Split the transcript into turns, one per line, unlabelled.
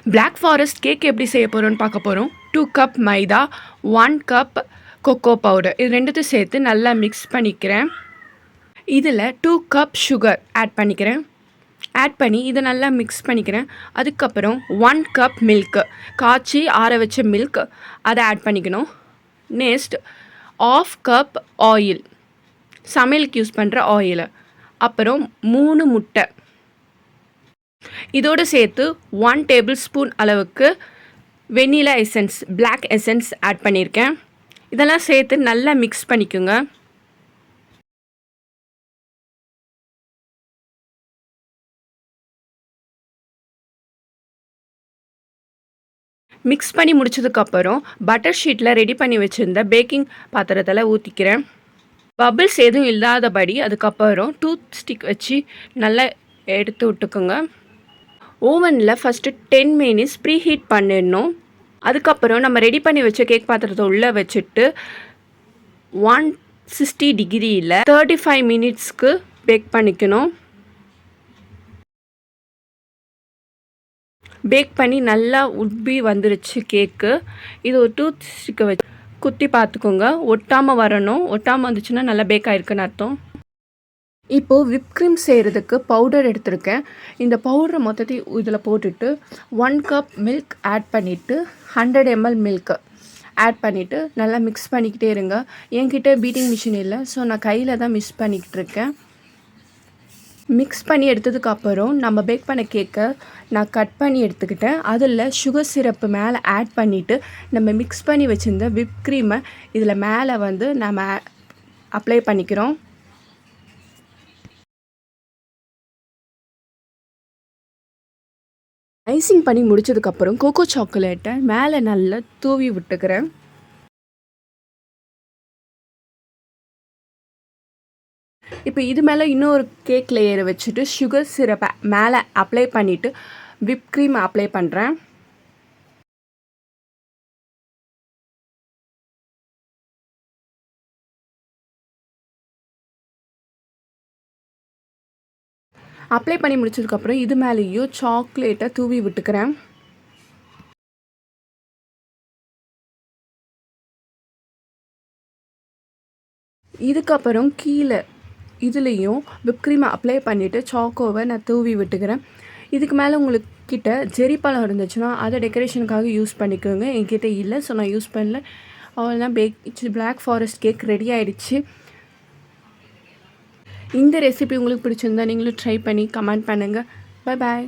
Black Forest cake எப்படி செய்ய போகிறோன்னு பார்க்க போகிறோம். 2 கப் மைதா, 1 கப் கொக்கோ பவுடர் இது ரெண்டுத்தையும் சேர்த்து நல்லா மிக்ஸ் பண்ணிக்கிறேன். இதில் 2 கப் சுகர் ஆட் பண்ணிக்கிறேன். ஆட் பண்ணி இதை நல்லா மிக்ஸ் பண்ணிக்கிறேன். அதுக்கப்புறம் 1 கப் மில்க்கு காய்ச்சி ஆற வச்ச மில்க் அதை ஆட் பண்ணிக்கணும். நெக்ஸ்ட் 1/2 கப் ஆயில், சமையலுக்கு யூஸ் பண்ணுற ஆயில். அப்புறம் 3 முட்டை. இதோடு சேர்த்து 1 டேபிள் ஸ்பூன் அளவுக்கு vanilla essence, black essence add பண்ணியிருக்கேன். இதெல்லாம் சேர்த்து நல்லா மிக்ஸ் பண்ணிக்கோங்க. மிக்ஸ் பண்ணி முடிச்சதுக்கப்புறம் பட்டர் ஷீட்டில் ரெடி பண்ணி வச்சுருந்த பேக்கிங் பாத்திரத்தில் ஊற்றிக்கிறேன். பபிள்ஸ் எதுவும் இல்லாதபடி அதுக்கப்புறம் டூத் ஸ்டிக் வச்சு நல்லா எடுத்து விட்டுக்கோங்க. ஓவனில் ஃபஸ்ட்டு 10 மினிட்ஸ் ப்ரீ ஹீட் பண்ணிடணும். அதுக்கப்புறம் நம்ம ரெடி பண்ணி வச்ச கேக் பாத்திரத்தை உள்ளே வச்சுட்டு 160 டிகிரியில் 35 மினிட்ஸ்க்கு பேக் பண்ணிக்கணும். பேக் பண்ணி நல்லா உப்பி வந்துருச்சு கேக்கு. இது ஒரு டூத் ஸ்டிக்கை வச்சு குத்தி பார்த்துக்கோங்க, ஒட்டாமல் வரணும். ஒட்டாமல் வந்துச்சுன்னா நல்லா பேக் ஆகிருக்குன்னு அர்த்தம். இப்போது விப் க்ரீம் செய்கிறதுக்கு பவுடர் எடுத்திருக்கேன். இந்த பவுடரை மொத்தத்தையும் இதில் போட்டுட்டு 1 கப் மில்க் ஆட் பண்ணிவிட்டு 100 ml மில்க் ஆட் பண்ணிவிட்டு நல்லா மிக்ஸ் பண்ணிக்கிட்டே இருங்க. என்கிட்ட பீட்டிங் மிஷின் இல்லை, ஸோ நான் கையில் தான் மிக்ஸ் பண்ணிக்கிட்டு இருக்கேன். மிக்ஸ் பண்ணி எடுத்ததுக்கப்புறம் நம்ம பேக் பண்ண கேக்கை நான் கட் பண்ணி எடுத்துக்கிட்டேன். அதில் சுகர் சிரப்பு மேலே ஆட் பண்ணிவிட்டு நம்ம மிக்ஸ் பண்ணி வச்சுருந்த விப் க்ரீமை இதில் மேலே வந்து நம்ம அப்ளை பண்ணிக்கிறோம். ஐசிங் பண்ணி முடிச்சதுக்கப்புறம் கோகோ சாக்லேட்டை மேலே நல்லா தூவி விட்டுக்கிறேன். இப்போ இது மேலே இன்னொரு கேக் லேயரை வச்சுட்டு சுகர் சிரப்பை மேலே அப்ளை பண்ணிவிட்டு விப் க்ரீம் அப்ளை பண்ணுறேன். அப்ளை பண்ணி முடிச்சதுக்கப்புறம் இது மேலேயும் சாக்லேட்டை தூவி விட்டுக்கிறேன். இதுக்கப்புறம் கீழே இதுலேயும் விப் க்ரீமை அப்ளை பண்ணிவிட்டு சாக்கோவை நான் தூவி விட்டுக்கிறேன். இதுக்கு மேலே உங்களுக்கிட்ட ஜெரி பழம் இருந்துச்சுன்னா அதை டெக்கரேஷனுக்காக யூஸ் பண்ணிக்கோங்க. என்கிட்ட இல்லை, ஸோ நான் யூஸ் பண்ணல. அவ்வளோதான், பிளாக் ஃபாரஸ்ட் கேக் ரெடி ஆகிடுச்சு. இந்த ரெசிபி உங்களுக்கு பிடிச்சிருந்தா நீங்களும் ட்ரை பண்ணி கமெண்ட் பண்ணுங்கள். Bye bye.